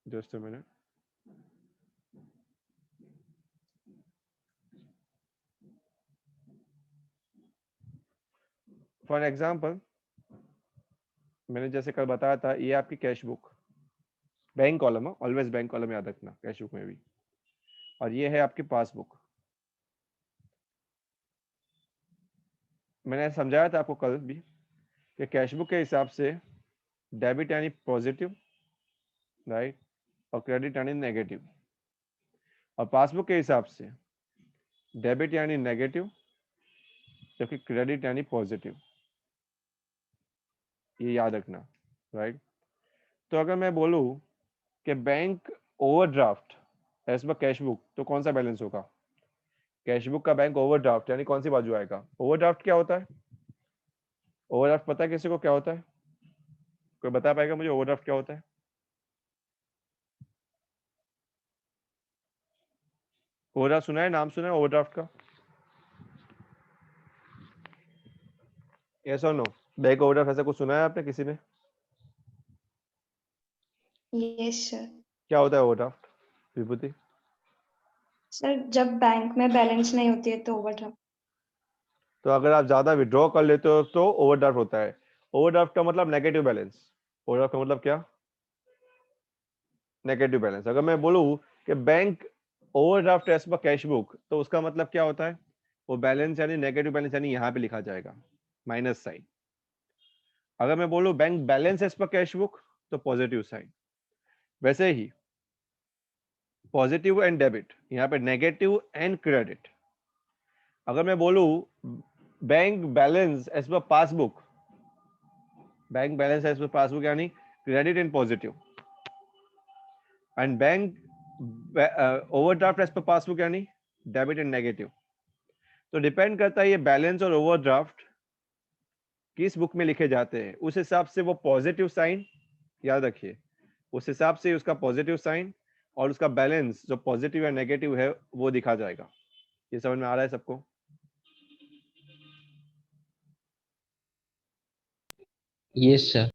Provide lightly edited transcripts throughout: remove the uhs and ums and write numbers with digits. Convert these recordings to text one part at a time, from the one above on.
Just a minute. For example मैंने जैसे कल बताया था, ये आपकी कैश बुक, बैंक कॉलम है, ऑलवेज बैंक कॉलम याद रखना कैश बुक में भी, और ये है आपकी पासबुक। मैंने समझाया था आपको कल भी कि कैश बुक के हिसाब से डेबिट यानी पॉजिटिव, राइट, और क्रेडिट यानी नेगेटिव, और पासबुक के हिसाब से डेबिट यानी नेगेटिव जबकि क्रेडिट यानी पॉजिटिव। ये याद रखना, राइट। तो अगर मैं बोलूँ कि bank overdraft as per cash book, तो कौन सा बैलेंस होगा? कैश बुक का बैंक ओवरड्राफ्ट यानी कौन सी बाजू आएगा? ओवरड्राफ्ट क्या होता है? ओवरड्राफ्ट पता है किसी को क्या होता है? कोई बता पाएगा मुझे ओवरड्राफ्ट क्या होता है? ओवरड्राफ्ट सुना है, नाम सुना है ओवरड्राफ्ट का? यस और नो? बैंक ओवरड्राफ्ट ऐसा कुछ सुना है आपने किसी ने? Yes sir. क्या होता है ओवरड्राफ्ट विभूति? सर जब बैंक में बैलेंस नहीं होती है तो ओवरड्राफ्ट। तो अगर आप ज्यादा विड्रॉ कर लेते हो तो ओवरड्राफ्ट होता है। ओवरड्राफ्ट का मतलब नेगेटिव बैलेंस। ओवरड्राफ्ट का मतलब क्या? Negative balance. अगर मैं बोलूं कि bank overdraft as per cash book, तो उसका मतलब क्या होता है? वो बैलेंस यानी नेगेटिव बैलेंस यानी यहाँ पे लिखा जाएगा माइनस साइन। अगर मैं बोलूं bank balance as per cash book, तो पॉजिटिव साइन। वैसे ही पॉजिटिव एंड डेबिट, यहाँ पे नेगेटिव एंड क्रेडिट। अगर मैं बोलूं bank balance as per passbook, bank balance as per passbook यानी credit and positive, and bank overdraft as per passbook यानी डेबिट एंड नेगेटिव। तो डिपेंड करता है ये बैलेंस और ओवरड्राफ्ट किस बुक में लिखे जाते हैं, उस हिसाब से वो पॉजिटिव साइन, याद रखिए, उस हिसाब से उसका पॉजिटिव साइन और उसका बैलेंस जो पॉजिटिव या नेगेटिव है वो दिखा जाएगा। ये समझ में आ रहा है सबको? Yes sir.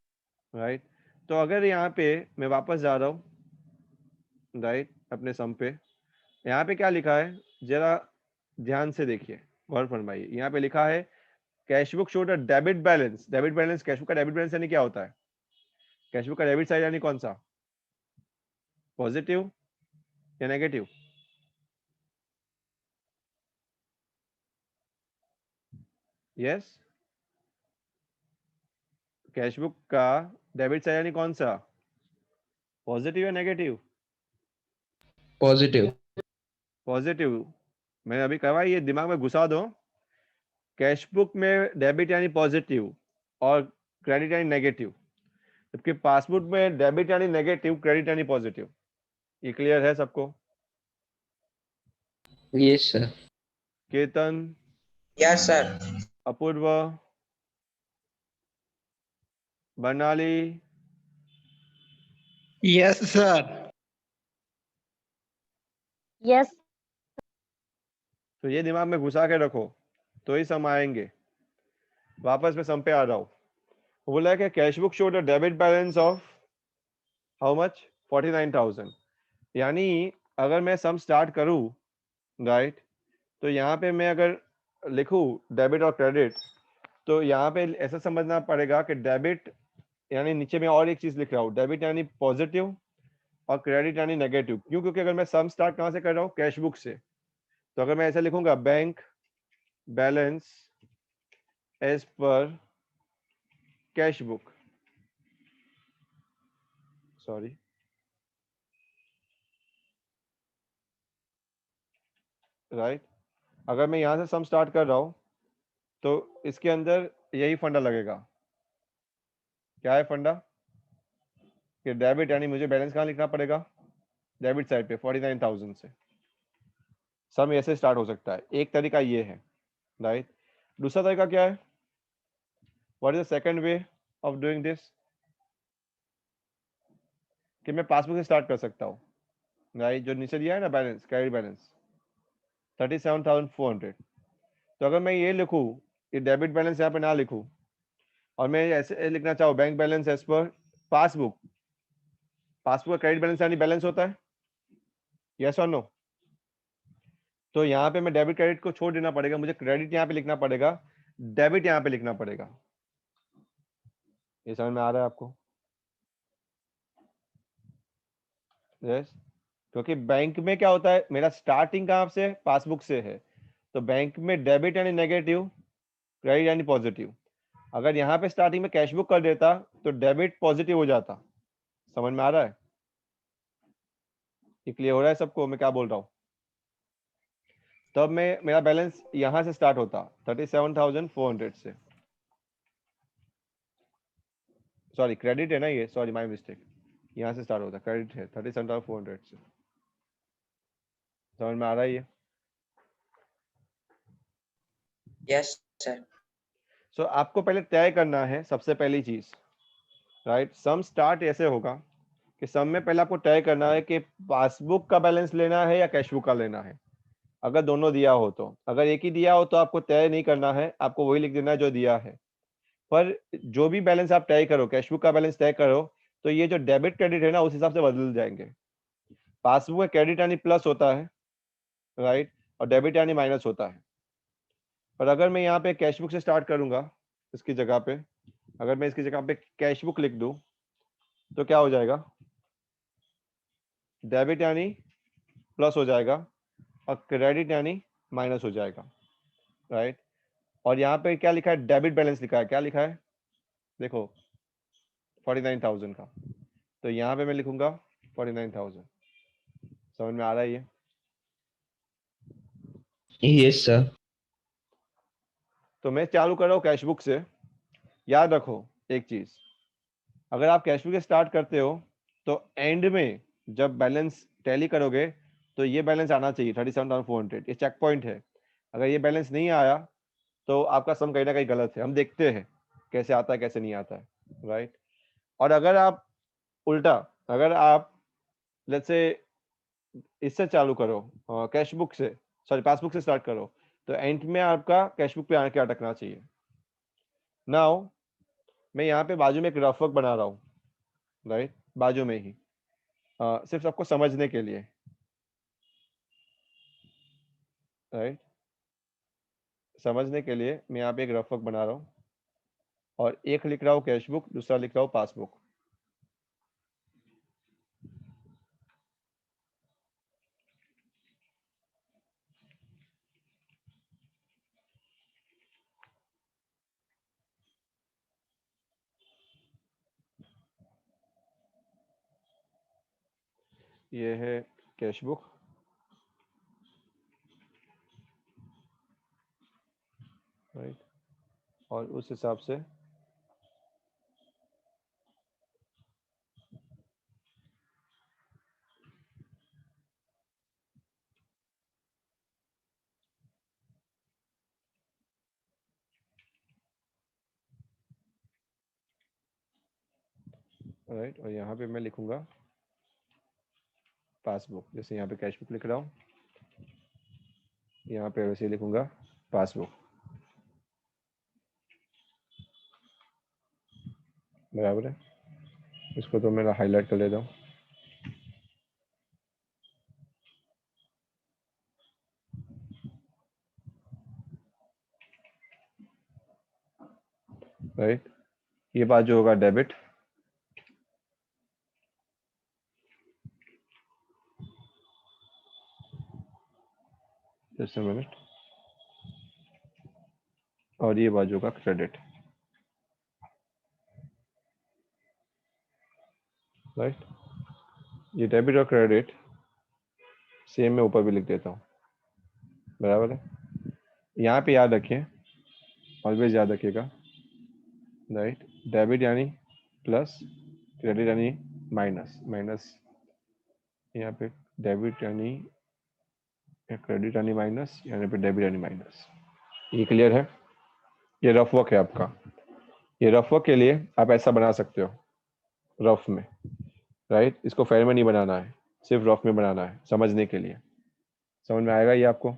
राइट। तो अगर यहाँ पे मैं वापस जा रहा हूँ, राइट, अपने सम पे, यहाँ पे क्या लिखा है जरा ध्यान से देखिए, गौर फरमाइए। यहाँ पे लिखा है cash book showed a debit balance. Debit balance, cash book का डेबिट बैलेंस यानी क्या होता है? कैश बुक का डेबिट साइड यानी कौन सा? पॉजिटिव या नेगेटिव? यस, कैश बुक का डेबिट साइड यानी कौन सा? पॉजिटिव या नेगेटिव? पॉजिटिव। पॉजिटिव। मैंने अभी कहा ये दिमाग में घुसा दो, कैश बुक में डेबिट यानी पॉजिटिव और क्रेडिट यानी नेगेटिव, जबकि पासबुक में डेबिट यानी नेगेटिव, क्रेडिट यानी पॉजिटिव। ये क्लियर है सबको? Yes sir. Ketan, yes sir. Apurva, Barnali, yes sir. Yes. तो ये दिमाग में घुसा के रखो तो ही सम आएंगे। वापस मैं सम पे आ रहा हूँ। वो बोला है कि cash book showed a debit balance of how much? 49,000। यानी अगर मैं सम स्टार्ट करूँ, राइट, तो यहाँ पे मैं अगर लिखूँ डेबिट और क्रेडिट, तो यहाँ पे ऐसा समझना पड़ेगा कि डेबिट यानी नीचे में और एक चीज लिख रहा हूँ, डेबिट यानी पॉजिटिव और क्रेडिट यानी नेगेटिव। क्यों? क्योंकि अगर मैं सम स्टार्ट कहाँ से कर रहा हूँ? कैश बुक से। तो अगर मैं ऐसे लिखूंगा bank balance as per cash book, sorry, right, अगर मैं यहाँ से सम स्टार्ट कर रहा हूँ तो इसके अंदर यही फंडा लगेगा। क्या है फंडा? कि डेबिट यानी मुझे बैलेंस कहाँ लिखना पड़ेगा? डेबिट साइड पे 49,000 से सम ऐसे स्टार्ट हो सकता है। एक तरीका ये है, राइट। दूसरा तरीका क्या है? What is the second way of doing this? कि मैं पासबुक से स्टार्ट कर सकता हूँ, राइट, जो नीचे दिया है ना बैलेंस, क्रेडिट बैलेंस 37,400। तो अगर मैं ये लिखूँ, ये डेबिट बैलेंस यहाँ पे ना लिखूँ और मैं ऐसे लिखना चाहूँ bank balance as per passbook, passbook का क्रेडिट बैलेंस यानी बैलेंस होता है, यस और नो? तो यहाँ पे मैं डेबिट क्रेडिट को छोड़ देना पड़ेगा, मुझे क्रेडिट यहाँ पे लिखना पड़ेगा, डेबिट यहाँ पे लिखना पड़ेगा। ये समझ में आ रहा है आपको? यस, क्योंकि बैंक में क्या होता है, मेरा स्टार्टिंग कहाँ से, पासबुक से है, तो बैंक में डेबिट यानी नेगेटिव, क्रेडिट यानी पॉजिटिव। अगर यहाँ पे स्टार्टिंग में कैश बुक कर देता तो डेबिट पॉजिटिव हो जाता। समझ में आ रहा है? ये क्लियर हो रहा है सबको मैं क्या बोल रहा हूँ? तब मैं मेरा बैलेंस यहाँ से स्टार्ट होता 37,400 से, सॉरी क्रेडिट है ना ये, सॉरी माय मिस्टेक, यहाँ से स्टार्ट होता, क्रेडिट है 37,400 से। समझ में आ रहा है ये? Yes sir. सो आपको पहले तय करना है सबसे पहली चीज, राइट? सम स्टार्ट ऐसे होगा कि सम में पहले आपको तय करना है कि पासबुक का बैलेंस लेना है या कैश बुक का लेना है। अगर दोनों दिया हो तो, अगर एक ही दिया हो तो आपको तय नहीं करना है, आपको वही लिख देना है जो दिया है। पर जो भी बैलेंस आप तय करो, कैश बुक का बैलेंस तय करो, तो ये जो डेबिट क्रेडिट है ना उस हिसाब से बदल जाएंगे। पासबुक में क्रेडिट यानी प्लस होता है, राइट, और डेबिट यानी माइनस होता है। पर अगर मैं यहाँ पे कैश बुक से स्टार्ट करूंगा, इसकी जगह पे अगर मैं इसकी जगह पे कैश बुक लिख दूं तो क्या हो जाएगा, डेबिट यानी प्लस हो जाएगा और क्रेडिट यानी माइनस हो जाएगा, राइट। और यहाँ पे क्या लिखा है, डेबिट बैलेंस लिखा है, क्या लिखा है देखो 49,000 का, तो यहाँ पे मैं लिखूंगा 49,000। समझ में आ रहा है ये? Yes sir. तो मैं चालू कर रहा हूँ कैश बुक से। याद रखो एक चीज, अगर आप कैश बुक से स्टार्ट करते हो तो एंड में जब बैलेंस टैली करोगे तो ये बैलेंस आना चाहिए 37,400, ये चेक पॉइंट है। अगर ये बैलेंस नहीं आया तो आपका सम कहीं ना कहीं गलत है, हम देखते हैं कैसे आता है कैसे नहीं आता है, राइट। और अगर आप उल्टा, अगर आप लेट्स से इससे चालू करो, कैश बुक से, सॉरी पासबुक से स्टार्ट करो, तो एंड में आपका कैश बुक पे आके अटकना चाहिए। नाउ मैं यहाँ पे बाजू में एक रफ वर्क बना रहा हूँ, राइट, बाजू में ही, सिर्फ आपको समझने के लिए, राइट, समझने के लिए मैं यहाँ पे एक रफ वर्क बना रहा हूँ और एक लिख रहा हूँ कैश बुक, दूसरा लिख रहा हूँ पासबुक। ये है कैश बुक, राइट, और उस हिसाब से राइट, और यहाँ पे मैं लिखूंगा पासबुक, जैसे यहाँ पे कैश बुक लिख रहा हूँ, यहाँ पे वैसे लिखूंगा पासबुक, बराबर है। इसको तो मैं हाईलाइट कर लेता हूँ, राइट। ये बात जो होगा डेबिट, जस्ट अ मिनट, और ये बात जो होगा क्रेडिट, राइट। ये डेबिट और क्रेडिट सेम मैं ऊपर भी लिख देता हूँ, बराबर है। यहाँ पे याद रखिए, ऑलवेज याद रखिएगा, राइट, डेबिट यानी प्लस, क्रेडिट यानी माइनस, माइनस यहाँ पे डेबिट यानी क्रेडिट यानी माइनस, यहाँ पे डेबिट यानी माइनस। ये क्लियर है? ये रफ वर्क है आपका। ये रफ वर्क के लिए आप ऐसा बना सकते हो रफ में, राइट। इसको फेयर में नहीं बनाना है, सिर्फ रफ में बनाना है समझने के लिए। समझ में आएगा ये आपको?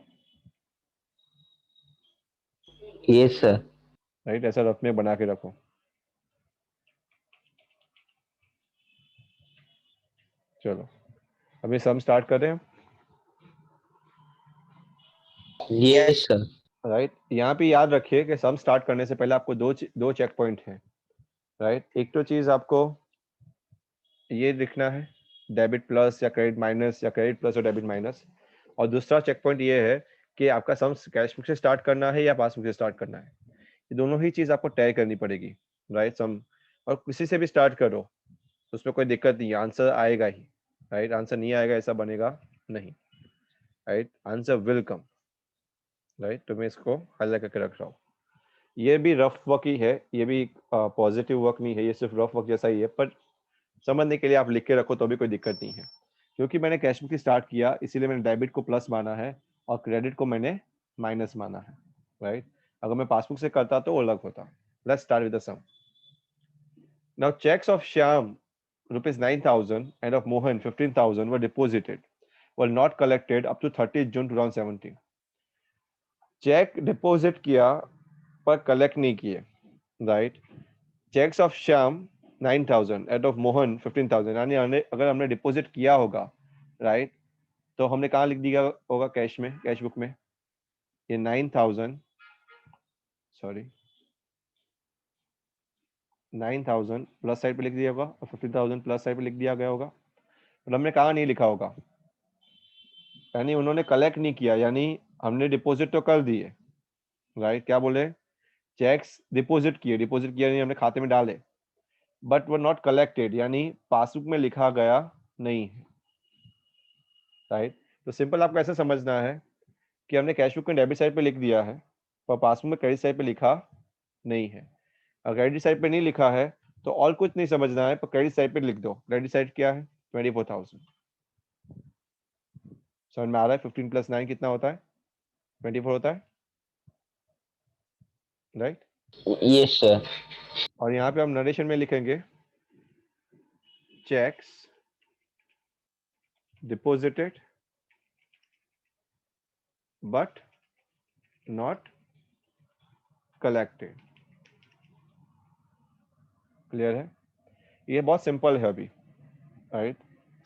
Yes sir. राइट, ऐसा रफ में बना के रखो। चलो अभी सम स्टार्ट करें हम, यस सर। राइट। यहाँ पे याद रखिए कि सम स्टार्ट करने से पहले आपको दो चेक पॉइंट हैं, राइट। एक तो चीज आपको ये लिखना है डेबिट प्लस या क्रेडिट माइनस या क्रेडिट प्लस और डेबिट माइनस, और दूसरा चेक पॉइंट ये है कि आपका सम कैश बुक से स्टार्ट करना है या पासबुक से स्टार्ट करना है। ये दोनों ही चीज आपको तय करनी पड़ेगी, राइट। सम और किसी से भी स्टार्ट करो तो उसमें कोई दिक्कत नहीं, आंसर आएगा ही, राइट। आंसर नहीं आएगा ऐसा बनेगा नहीं, right. Answer will come, right. तो मैं इसको हाईलाइट करके रख रहा हूँ। ये भी रफ वर्क ही है, ये भी पॉजिटिव वर्क नहीं है, ये सिर्फ रफ वर्क जैसा ही है, पर समझने के लिए आप लिख के रखो तो भी कोई दिक्कत नहीं है। क्योंकि मैंने कैश बुक स्टार्ट किया इसीलिए मैंने डेबिट को प्लस माना है और क्रेडिट को मैंने माइनस माना है, राइट। अगर मैं पासबुक से करता तो वो अलग होता। Let's start with the sum. Now cheques of Shyam rupees 9,000 and of Mohan 15,000 were deposited, were not collected up to 30th June 2017. Cheque deposit किया पर कलेक्ट नहीं किए, right. Cheques of Shyam 9,000 and of Mohan 15,000, यानी अगर हमने डिपॉजिट किया होगा, राइट, तो हमने कहाँ लिख दिया होगा कैश में, कैश बुक में ये 9,000 प्लस साइड पे लिख दिया होगा और 15,000 प्लस साइड पे लिख दिया गया होगा, और हमने कहाँ नहीं लिखा होगा, यानी उन्होंने कलेक्ट नहीं किया, यानी हमने डिपॉजिट तो कर दिए, राइट। क्या बोले, चेक्स डिपॉजिट किए यानी हमने खाते में डाले, बट वो नॉट कलेक्टेड यानी पासबुक में लिखा गया नहीं है, राइट। तो सिंपल आपको ऐसा समझना है कि हमने कैश बुक में डेबिट साइड पे लिख दिया है पर पासबुक में क्रेडिट साइड पे लिखा नहीं है। अगर क्रेडिट साइड पे नहीं लिखा है तो और कुछ नहीं समझना है, पर क्रेडिट साइड पे लिख दो। क्रेडिट साइड क्या है, 24,000। समझ में आ रहा है? 15 प्लस 9 कितना होता है, 24 होता है, राइट। Yes sir. और यहाँ पे हम नरेशन में लिखेंगे checks deposited but not collected. Clear है? ये बहुत सिंपल है अभी, राइट।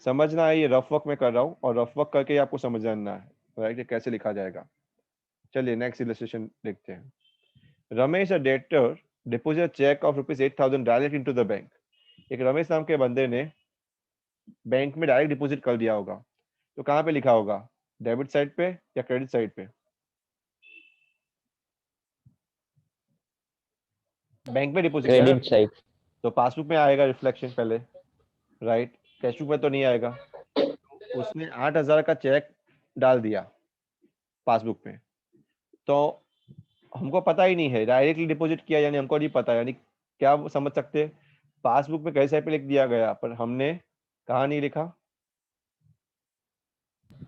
समझना है, ये रफ वर्क में कर रहा हूँ और रफ वर्क करके आपको समझना है, राइट, कैसे लिखा जाएगा। चलिए नेक्स्ट इलस्ट्रेशन देखते हैं। Ramesh a debtor deposit cheque of ₹8,000 direct into the bank. एक रमेश नाम के बंदे ने बैंक में डायरेक्ट डिपॉजिट कर दिया होगा, तो कहाँ पे लिखा होगा, डेबिट साइड पे या क्रेडिट साइड पे? बैंक में डिपॉजिट किया ना, क्रेडिट साइड। तो पासबुक में आएगा रिफ्लेक्शन पहले, राइट। कैश बुक में तो नहीं आएगा। उसने 8,000 का चेक डाल दिया पासबुक में, तो हमको पता ही नहीं है, डायरेक्टली डिपॉजिट किया यानी हमको नहीं पता, यानी क्या समझ सकते हैं, पासबुक में कैसे पे लिख दिया गया पर हमने कहाँ नहीं लिखा,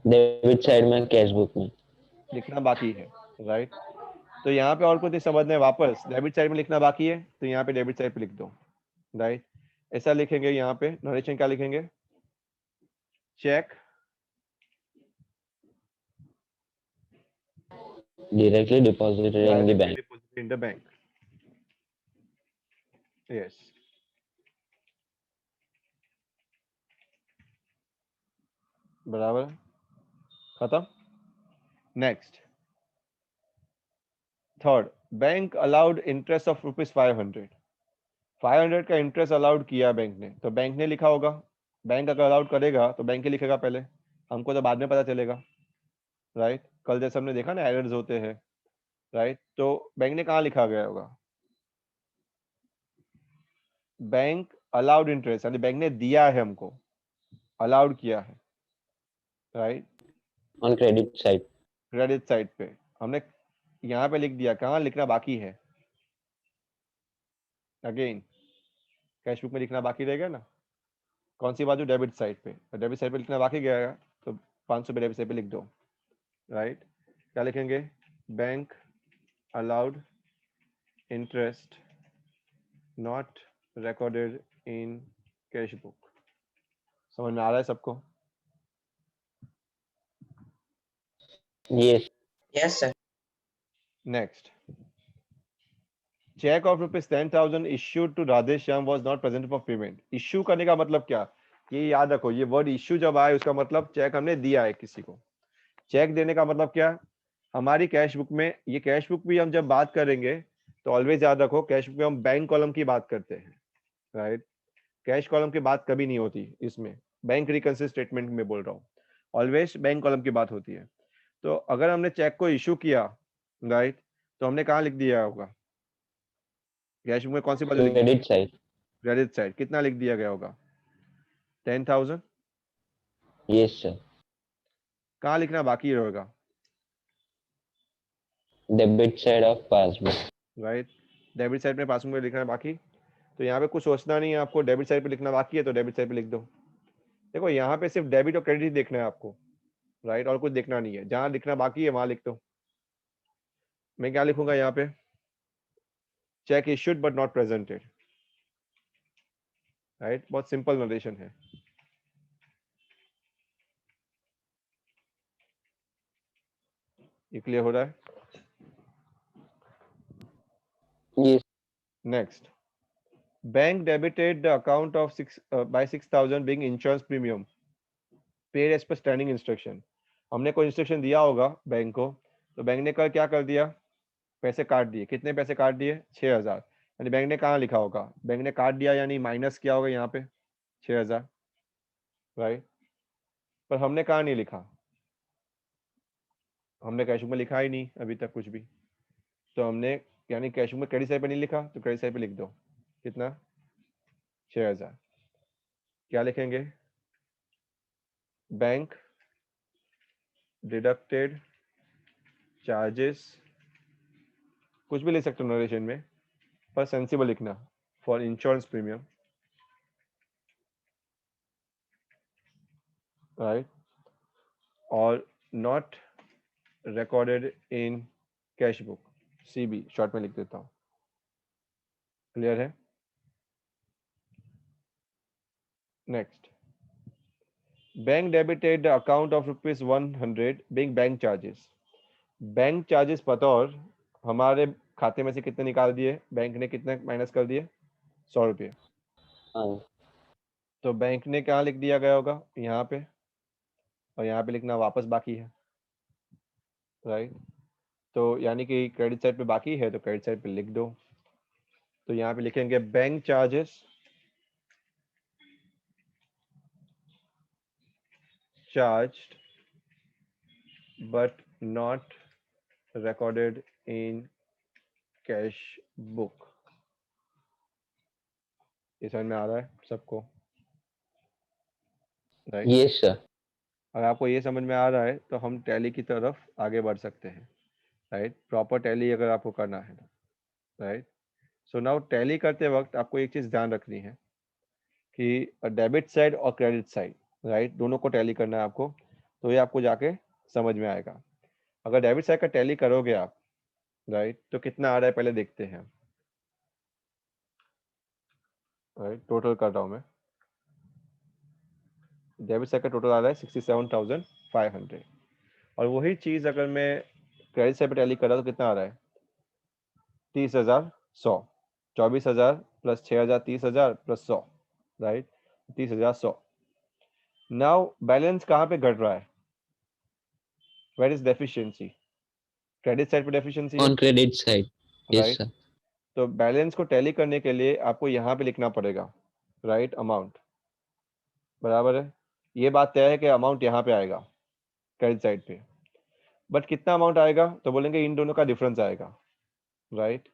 डेबिट साइड में, कैश बुक में। लिखना बाकी है, राइट। तो यहाँ पे और कुछ नहीं समझना है, वापस डेबिट साइड में लिखना बाकी है तो यहाँ पे डेबिट साइड पे लिख दो, राइट। ऐसा लिखेंगे, यहाँ पे नरेशन क्या लिखेंगे, cheque directly deposited in the bank. Deposit in the bank, yes. बराबर, खत्म। Next, third, bank allowed interest of ₹500। 500 का इंटरेस्ट अलाउड किया बैंक ने, तो बैंक ने लिखा होगा। बैंक अगर अलाउड करेगा तो बैंक ही लिखेगा पहले, हमको तो बाद में पता चलेगा, राइट। कल जैसे हमने देखा ना एरर्स होते हैं, राइट। तो बैंक ने कहाँ लिखा गया होगा, बैंक अलाउड इंटरेस्ट यानी बैंक ने दिया है हमको, अलाउड किया है, right. On credit side. Credit side पे हमने यहाँ पे लिख दिया, कहाँ लिखना बाकी है, अगेन कैश बुक में लिखना बाकी रहेगा ना, कौन सी बाजू, डेबिट साइड पे। डेबिट साइड पे लिखना बाकी गया तो 500 डेबिट साइड पे लिख दो, राइट। क्या लिखेंगे, bank allowed interest not recorded in cash book. समझ में आ रहा है सबको? Yes. Yes, sir. Next, cheque of ₹10,000 issued to Radheshyam was not present for payment. Issue करने का मतलब क्या, ये याद रखो, ये वर्ड इश्यू जब आए उसका मतलब चेक हमने दिया है किसी को। चेक देने का मतलब क्या, हमारी कैश बुक में, ये कैश बुक भी हम जब बात करेंगे तो ऑलवेज याद रखो कैश बुक में हम बैंक कॉलम की बात करते हैं, राइट। कैश कॉलम की बात कभी नहीं होती इसमें, बैंक रिकंसिल स्टेटमेंट में बोल रहा हूँ, ऑलवेज बैंक कॉलम की बात होती है। तो अगर हमने चेक को इशू किया, राइट, तो हमने कहाँ लिख दिया होगा, कैश बुक में कौन सी बाजू लिख दी, क्रेडिट साइड। Credit side. कितना लिख दिया गया होगा, 10,000। Yes sir. कहाँ लिखना बाकी रहेगा, debit side of passbook. Right, debit side में पासबुक में लिखना बाकी। तो यहाँ पे कुछ सोचना नहीं है आपको, डेबिट साइड पे लिखना बाकी है तो डेबिट साइड पे लिख दो। देखो यहाँ पे सिर्फ डेबिट और क्रेडिट ही देखना है आपको, राइट, और कुछ देखना नहीं है। जहाँ लिखना बाकी है वहां लिख दो। मैं क्या लिखूंगा यहाँ पे, cheque issued but not presented, right, बहुत सिंपल नोटेशन है। ये क्लियर हो रहा है। Yes. Next, bank debited the account of 6,000 being insurance premium paid as per standing instruction. हमने कोई इंस्ट्रक्शन दिया होगा बैंक को, तो बैंक ने कल क्या कर दिया, पैसे काट दिए। कितने पैसे काट दिए, 6,000। यानी बैंक ने कहाँ लिखा होगा, बैंक ने काट दिया यानी माइनस किया होगा यहाँ पे 6,000, राइट। पर हमने कहाँ नहीं लिखा, हमने कैश बुक में लिखा ही नहीं अभी तक कुछ भी। तो हमने यानी कैश बुक में क्रेडिट साइड पे नहीं लिखा तो क्रेडिट साइड पे लिख दो। कितना, 6,000। क्या लिखेंगे, बैंक डिडक्टेड चार्जेस, कुछ भी लिख सकते हो नरेशन में, पर सेंसिबल लिखना, फॉर इंश्योरेंस प्रीमियम, राइट, और not recorded in cash book, CB short में लिख देता हूँ। क्लियर है। Next, bank debited the account of ₹100 being bank charges. Bank charges बतौर हमारे खाते में से कितने निकाल दिए, बैंक ने कितने माइनस कर दिए, 100 रुपये। हाँ। तो बैंक ने कहाँ लिख दिया गया होगा, यहाँ पे, और यहाँ पे लिखना वापस बाकी है, राइट। तो यानी कि क्रेडिट साइड पे बाकी है तो क्रेडिट साइड पे लिख दो। तो यहाँ पे लिखेंगे bank charges charged but not recorded in cash book. ये समझ में आ रहा है सबको, राइट। Yes sir. अगर आपको ये समझ में आ रहा है तो हम टैली की तरफ आगे बढ़ सकते हैं, राइट। प्रॉपर टैली अगर आपको करना है तो, राइट। सो नाउ टैली करते वक्त आपको एक चीज़ ध्यान रखनी है कि डेबिट साइड और क्रेडिट साइड, राइट, दोनों को टैली करना है आपको। तो ये आपको जाके समझ में आएगा। अगर डेबिट साइड का टैली करोगे आप, राइट, तो कितना आ रहा है पहले देखते हैं, राइट। टोटल कर रहा हूँ मैं, डेबिट साइड का टोटल आ रहा है 67,500। और वही चीज़ अगर मैं क्रेडिट साइड पे टैली कर रहा तो कितना आ रहा है, 30,100। 24,000 plus 6,000, 30,000 plus 100, right, 30,100। Now balance कहाँ पे घट रहा है, where is deficiency, credit side पे डेफिशिएंसी है, on credit side. Yes right. Sir. तो बैलेंस को टैली करने के लिए आपको यहाँ पे लिखना पड़ेगा, राइट, अमाउंट, बराबर है। ये बात तय है कि अमाउंट यहाँ पे आएगा क्रेडिट साइड पे, बट कितना अमाउंट आएगा तो बोलेंगे इन दोनों का डिफरेंस आएगा, राइट,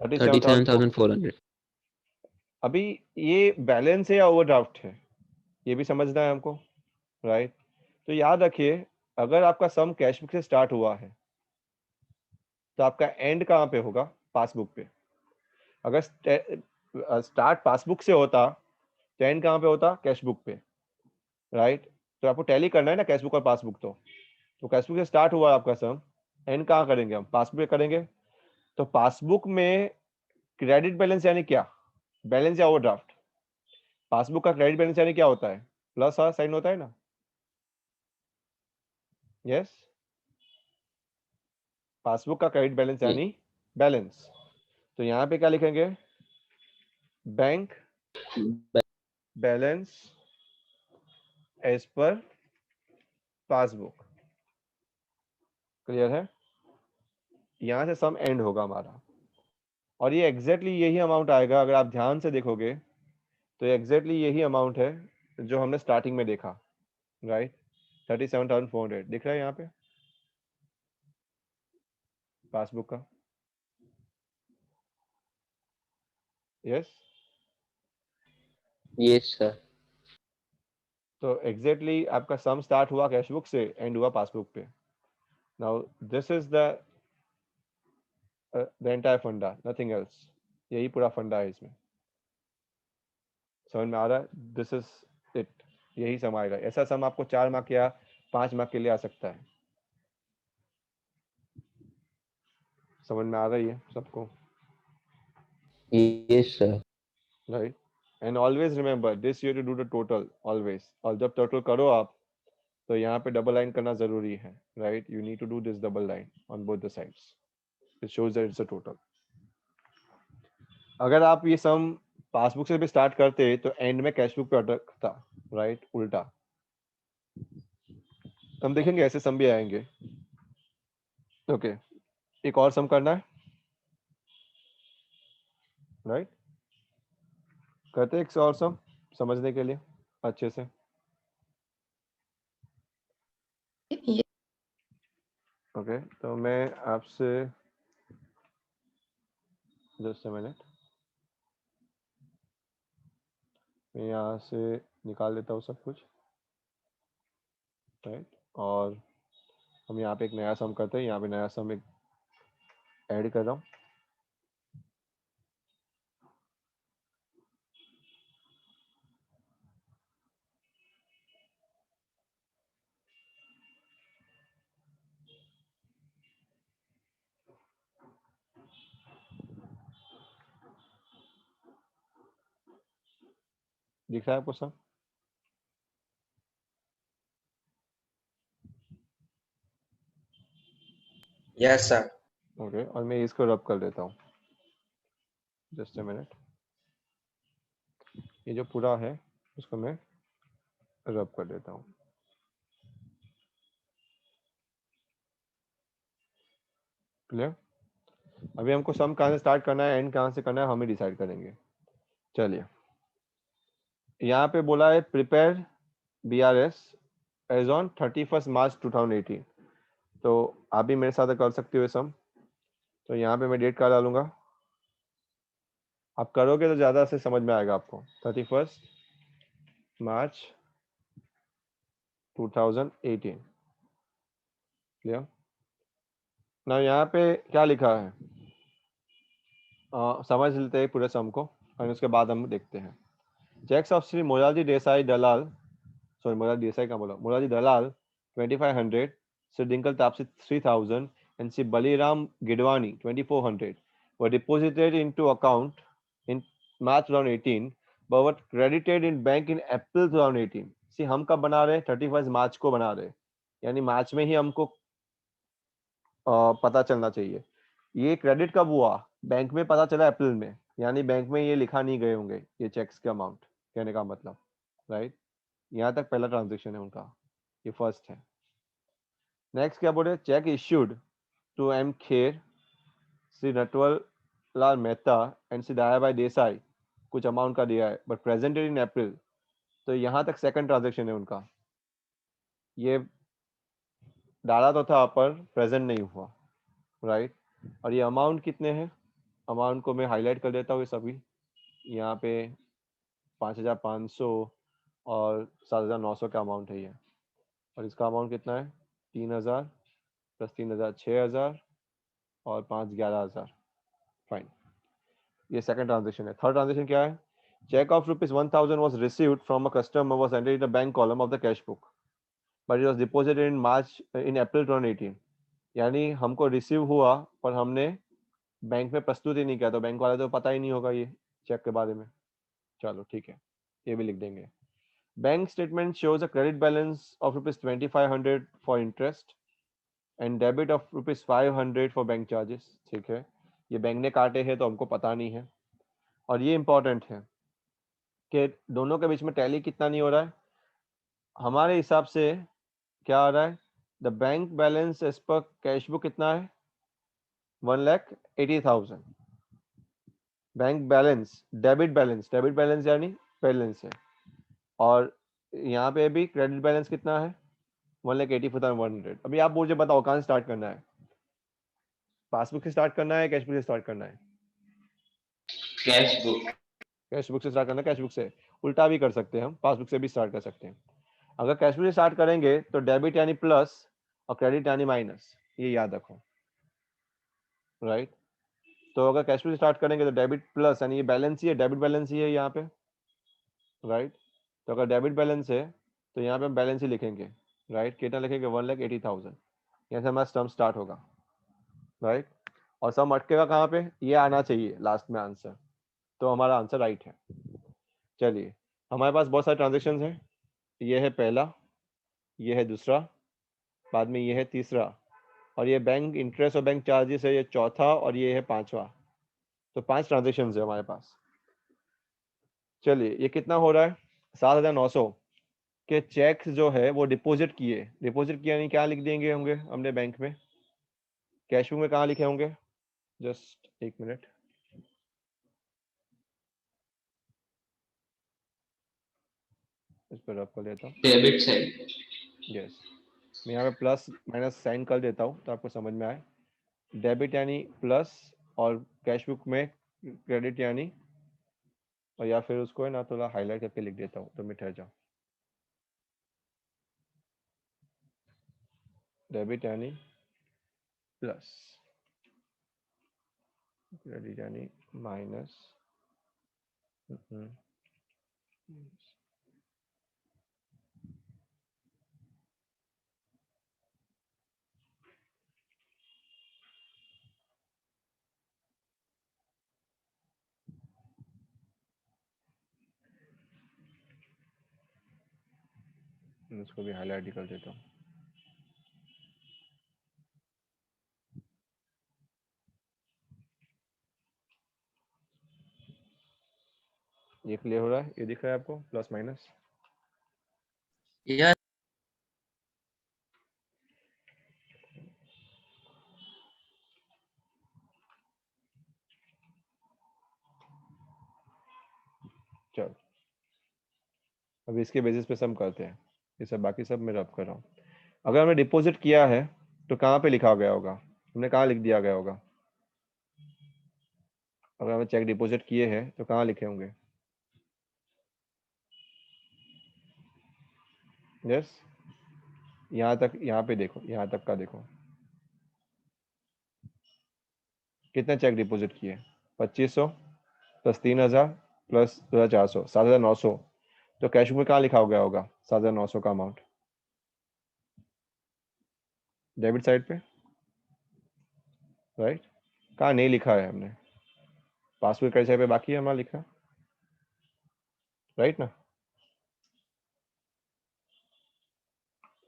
37,400। 37,400। अभी ये बैलेंस है या ओवरड्राफ्ट है, ये भी समझना है हमको, राइट। तो याद रखिए, अगर आपका सम कैश बुक से स्टार्ट हुआ है तो आपका एंड कहाँ पे होगा, पासबुक पे। अगर स्टार्ट पासबुक से होता तो एंड कहाँ पे होता, कैश बुक पे, राइट। तो आपको टैली करना है ना कैश बुक और पासबुक। तो कैश बुक से स्टार्ट हुआ आपका सम, एंड कहाँ करेंगे हम, पासबुक पे करेंगे। तो पासबुक में क्रेडिट बैलेंस यानी क्या, बैलेंस या ओवरड्राफ्ट। पासबुक का क्रेडिट बैलेंस यानी क्या होता है, प्लस साइन होता है ना, यस। पासबुक का क्रेडिट बैलेंस यानी बैलेंस। तो यहाँ पे क्या लिखेंगे, bank balance as per passbook. Clear है? यहां से सम एंड होगा हमारा, और ये एग्जैक्टली यही अमाउंट आएगा। अगर आप ध्यान से देखोगे तो एग्जैक्टली यही अमाउंट है जो हमने स्टार्टिंग में देखा, राइट? 37,400 दिख रहा है यहाँ पे पासबुक का। Yes, Yes, sir. तो एग्जैक्टली आपका सम स्टार्ट हुआ कैश बुक से, एंड हुआ पासबुक पे। Now this is the entire फंडा, नथिंग एल्स। यही पूरा फंडा है इसमें। समझ में आ रहा है? दिस इज इट, यही सम आएगा। ऐसा सम आपको 4 मार्क या 5 मार्क के लिए आ सकता है। समझ में आ रही है सबको? Yes, sir. Right? And always remember this you to do the total always. और जब टोटल करो आप, तो यहाँ पे डबल लाइन करना जरूरी है, right? You need to do this double line on both the sides, it shows that it's a total. अगर आप ये सम पासबुक से भी स्टार्ट करते तो एंड में कैश बुक पे अटकता, राइट? उल्टा। हम देखेंगे ऐसे सम भी आएंगे। ओके, एक और सम करना है, राइट? करते हैं एक और सम समझने के लिए अच्छे से। ओके, तो मैं आपसे जस्ट अ मिनट, मैं यहाँ से निकाल लेता हूँ सब कुछ, राइट? और हम यहाँ पे एक नया सम करते हैं। यहाँ पे नया सम एक ऐड कर रहा हूँ। दिख रहा है आपको सम? Yes, sir. ओके, और मैं इसको रब कर देता हूँ, जस्ट अ मिनट। ये जो पूरा है उसको मैं रब कर देता हूँ। क्लियर? अभी हमको सम कहाँ से स्टार्ट करना है, एंड कहाँ से करना है, हम ही डिसाइड करेंगे। चलिए, यहाँ पे बोला है प्रिपेयर BRS एज ऑन 31 मार्च 2018। तो आप भी मेरे साथ कर सकते हो सम। तो यहाँ पे मैं डेट का डालूंगा, आप करोगे तो ज़्यादा से समझ में आएगा आपको। 31 मार्च 2018। क्लियर? ना यहाँ पे क्या लिखा है, समझ लेते हैं पूरे सम को, और उसके बाद हम देखते हैं। Cheques of Shri Morarji Desai Dalal, sorry Morarji Desai का बोला, मोरारजी दलाल 2500, Shri Dinkar Taapsee 3000 and Sri Baliram Gidwani 2400 were deposited into account in March 2018 but were credited in bank in April 2018। सी हम कब बना रहे हैं? 31 मार्च को बना रहे हैं, यानी मार्च में ही हमको पता चलना चाहिए। ये क्रेडिट कब हुआ? बैंक में पता चला अप्रैल में, यानी बैंक में ये लिखा नहीं गए होंगे ये चेक्स का अमाउंट, कहने का मतलब, राइट? यहाँ तक पहला ट्रांजेक्शन है उनका, ये फर्स्ट है। नेक्स्ट क्या बोले? Cheque issued to M Kher, Shri Natwar Lal Mehta and Shri Dayabhai Desai, कुछ अमाउंट का दिया है बट प्रेजेंटेड इन अप्रैल। तो यहाँ तक सेकंड ट्रांजेक्शन है उनका, ये डाला तो था पर प्रेजेंट नहीं हुआ, राइट? और ये अमाउंट कितने हैं? अमाउंट को मैं हाईलाइट कर देता हूँ, ये सभी यहाँ पे 5,500 और 7,900 का अमाउंट है ये। और इसका अमाउंट कितना है? 3,000 प्लस 3,000 6,000 और 5 11,000। फाइन, ये सेकंड ट्रांजेक्शन है। थर्ड ट्रांजेक्शन क्या है? Cheque of ₹1,000 was received from a customer was entered in the bank column of the cash book but it was deposited in April 2018। यानी हमको रिसीव हुआ पर हमने बैंक में प्रस्तुत ही नहीं किया, तो बैंक वाले तो पता ही नहीं होगा ये चेक के बारे में। चलो ठीक है, ये भी लिख देंगे। Bank statement shows a credit balance of ₹2,500 for interest and debit of ₹500 for bank charges। ठीक है, ये बैंक ने काटे हैं तो हमको पता नहीं है। और ये इंपॉर्टेंट है, कि दोनों के बीच में टैली कितना नहीं हो रहा है। हमारे हिसाब से क्या आ रहा है, the bank balance as per cash book कितना है, 1,80,000। बैंक बैलेंस, डेबिट बैलेंस यानी बैलेंस है, और यहाँ पे भी क्रेडिट बैलेंस कितना है, 1,84,100। अभी आप मुझे बताओ कहाँ से स्टार्ट करना है, पासबुक से स्टार्ट करना है, कैश बुक से स्टार्ट करना है? Cash book. कैश बुक से स्टार्ट करना है। कैश बुक से उल्टा भी कर सकते हैं हम, पासबुक से भी स्टार्ट कर सकते हैं। अगर कैश बुक से स्टार्ट करेंगे तो डेबिट यानी प्लस और क्रेडिट यानी माइनस, ये याद रखो, राइट। तो अगर कैश बुक से स्टार्ट करेंगे तो डेबिट प्लस यानी ये बैलेंस ही है, डेबिट बैलेंस ही है यहाँ पे, राइट। तो अगर डेबिट बैलेंस है तो यहाँ पे हम बैलेंस ही लिखेंगे, राइट। कितना लिखेंगे, 1,80,000। यहाँ से हमारा सम स्टार्ट होगा, राइट। और सम अटकेगा कहाँ पे, ये आना चाहिए लास्ट में आंसर, तो हमारा आंसर राइट है। चलिए, हमारे पास बहुत सारे ट्रांजेक्शन हैं, ये है पहला, ये है दूसरा, बाद में ये है तीसरा, और ये बैंक इंटरेस्ट और बैंक चार्जेस है ये चौथा, और ये है पांचवा। तो 5 ट्रांजेक्शन है हमारे पास। चलिए, ये कितना हो रहा है, 7,900 के चेक जो है वो डिपॉजिट किए नहीं, क्या लिख देंगे होंगे हमने बैंक में, कैश बुक में कहाँ लिखे होंगे, जस्ट एक मिनट, इस पर रब कर लेता हूँ। Debit side. यस, मैं यहाँ पे प्लस माइनस साइन कर देता हूँ तो आपको समझ में आए। डेबिट यानी प्लस, और कैश बुक में क्रेडिट यानी, और या फिर उसको है ना थोड़ा हाईलाइट करके लिख देता हूँ तो मैं ठहर जाऊँ। डेबिट यानी प्लस, क्रेडिट यानी माइनस। इसको भी हाईलाइट ही कर देता हूँ। ये क्लियर हो रहा है, ये दिख रहा है आपको प्लस माइनस? Yes, चलो, अब इसके बेसिस पे सम करते हैं, ये सब बाकी सब मैं रब कर रहा हूँ। अगर हमने डिपॉजिट किया है तो कहाँ पे लिखा गया होगा, हमने कहाँ लिख दिया गया होगा? अगर हमें चेक डिपॉजिट किए हैं तो कहाँ लिखे होंगे? यस, यहाँ तक, यहाँ पे देखो, यहाँ तक का देखो, कितने चेक डिपॉजिट किए, 2,500 प्लस 3,000 प्लस 2,400, 7,900। तो कैश बुक में कहाँ लिखा गया होगा 7,900 का अमाउंट? डेबिट साइड पे, राइट। कहाँ नहीं लिखा है हमने, पासबुक क्रेडिट साइड पे बाकी है हमारा लिखा, राइट ना।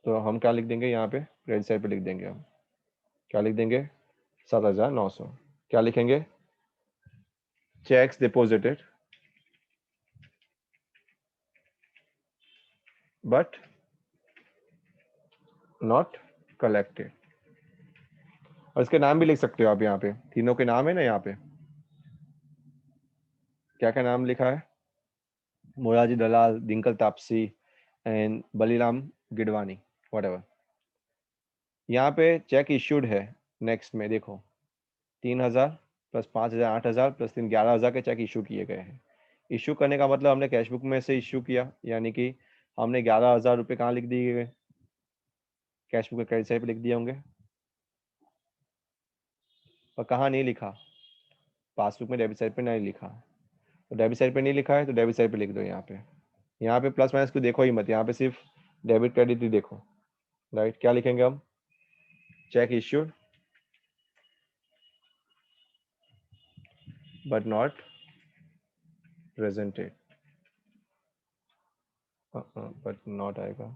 तो हम क्या लिख देंगे यहाँ पे, क्रेडिट साइड पे लिख देंगे हम, क्या लिख देंगे, 7,900। क्या लिखेंगे, checks deposited but not collected. और इसके नाम भी लिख सकते हो आप, यहाँ पे तीनों के नाम है ना, यहाँ पे क्या क्या नाम लिखा है, मोरारजी दलाल, दिनकर तापसी एंड बलीराम गिडवानी, व्हाटएवर। यहाँ पे चेक इश्यूड है, नेक्स्ट में देखो 3,000 प्लस 5,000 8,000 प्लस 3 11,000 के चेक इशू किए गए हैं। इशू करने का मतलब हमने कैश बुक में से इशू किया, यानी कि हमने 11,000 रुपये कहाँ लिख दिए गए, कैश बुक के क्रेडिट साइड पे लिख दिए होंगे। और कहाँ नहीं लिखा, पासबुक में डेबिट साइड पे नहीं लिखा, तो डेबिट साइड पे नहीं लिखा है तो डेबिट साइड पे लिख दो। यहाँ पे प्लस माइनस को देखो ही मत, यहाँ पे सिर्फ डेबिट क्रेडिट ही देखो, राइट। क्या लिखेंगे हम, check issued but not presented, but not आएगा,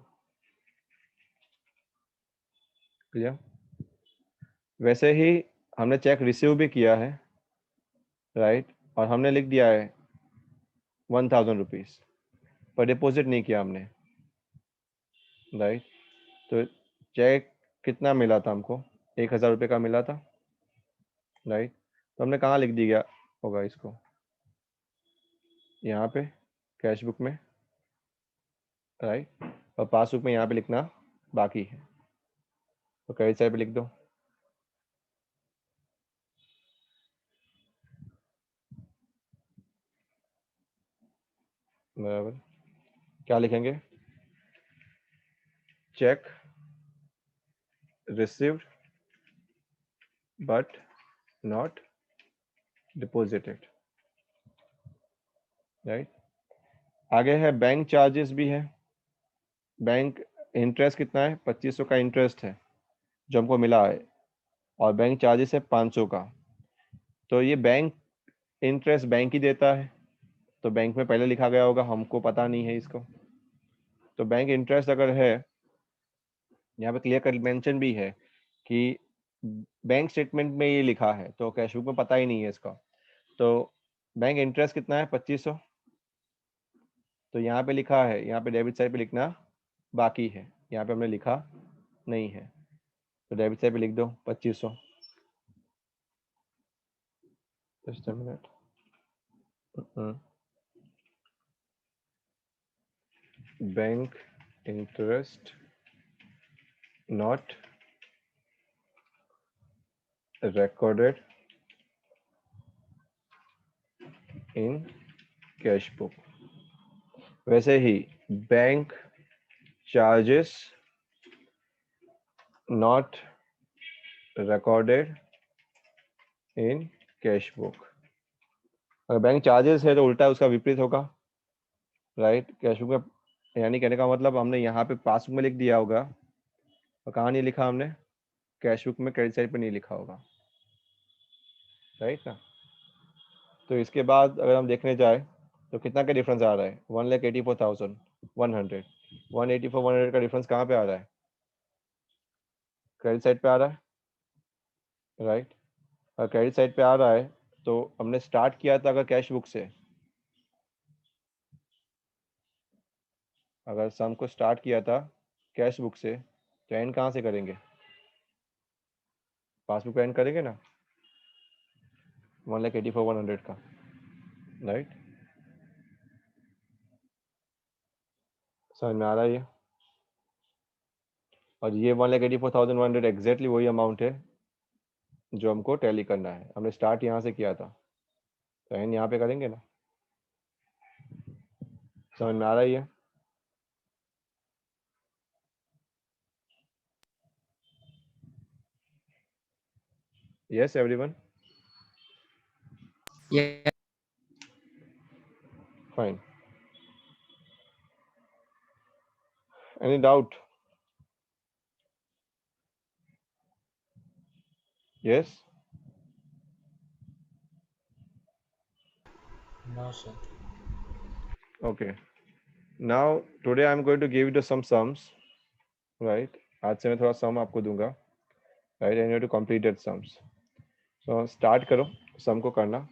क्लियर। वैसे ही हमने चेक रिसीव भी किया है, राइट, और हमने लिख दिया है 1000 रुपीज, पर डिपॉजिट नहीं किया हमने, राइट। तो चेक कितना मिला था हमको, 1000 रुपये का मिला था, राइट। तो हमने कहाँ लिख दिया होगा इसको, यहाँ पे कैश बुक में, राइट। और पासबुक में यहाँ पे लिखना बाकी है, तो क्रेडिट साइड पे लिख दो। बराबर, क्या लिखेंगे, check received but not deposited, right. आगे है बैंक चार्जेस भी है। बैंक इंटरेस्ट कितना है, 2500 का इंटरेस्ट है जो हमको मिला है, और बैंक चार्जेस है 500 का। तो ये बैंक इंटरेस्ट बैंक ही देता है, तो बैंक में पहले लिखा गया होगा, हमको पता नहीं है इसको। तो बैंक इंटरेस्ट अगर है, यहाँ पे क्लियर कर मेंशन भी है कि बैंक स्टेटमेंट में ये लिखा है, तो कैश बुक में पता ही नहीं है इसका। तो बैंक इंटरेस्ट कितना है, 2500। तो यहाँ पे लिखा है, यहाँ पे डेबिट साइड पे लिखना बाकी है, यहाँ पे हमने लिखा नहीं है, तो डेबिट साइड पे लिख दो 2500। Just a minute. Bank interest not recorded in cash book. वैसे ही bank charges not recorded in cash book. अगर बैंक चार्जेस है तो उल्टा उसका विपरीत होगा, राइट। कैश बुक में, यानी कहने का मतलब हमने यहाँ पे पासबुक में लिख दिया होगा, और कहाँ नहीं लिखा हमने, कैश बुक में क्रेडिट साइड पे नहीं लिखा होगा, राइट ना। तो इसके बाद अगर हम देखने जाए तो कितना का डिफरेंस आ रहा है, 1,84,100। 184,100 का डिफरेंस कहाँ पे आ रहा है, क्रेडिट साइड पे आ रहा है, राइट। और क्रेडिट साइड पे आ रहा है तो हमने स्टार्ट किया था अगर कैश बुक से, अगर सम को स्टार्ट किया था कैश बुक से, तो एंड कहाँ से करेंगे, पासबुक पे एंड करेंगे ना, 1,84,100 का, राइट। समझ में आ रहा है ये। और ये 1,84,100 एग्जैक्टली वही अमाउंट है जो हमको टैली करना है। हमने स्टार्ट यहाँ से किया था, तो एंड यहाँ पे करेंगे ना। समझ में आ रहा है ये। Yes everyone, Yeah. Fine. Any doubt? Yes, No, sir. okay. Now today I'm going to give you some sums, right? आज से मैं थोड़ा सम आपको दूंगा, right? And you have to complete that sums. So start करो सम को करना,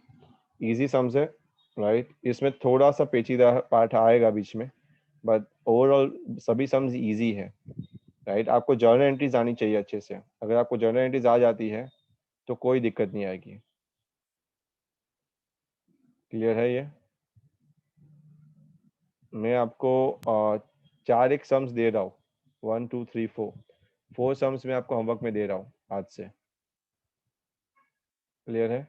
easy sums है, right? इसमें थोड़ा सा पेचीदा पार्ट आएगा बीच में, बट ओवरऑल सभी सम्स इजी है, राइट। आपको जर्नल एंट्रीज आनी चाहिए अच्छे से। अगर आपको जर्नल एंट्रीज आ जाती है तो कोई दिक्कत नहीं आएगी। क्लियर है ये? मैं आपको 4 एक सम्स दे रहा हूँ, 1 2 3 4 सम्स में आपको होमवर्क में दे रहा हूँ आज से। क्लियर है?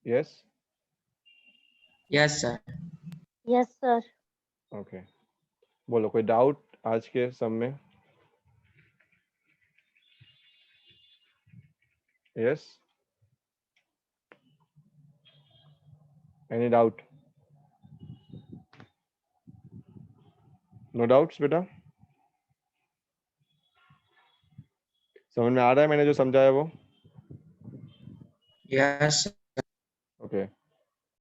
Yes? Yes, sir. Yes, sir. Okay, बोलो कोई डाउट आज के सम में? Yes, any doubt? No doubts बेटा? समझ में आ रहा है मैंने जो समझाया वो? Yes, sir.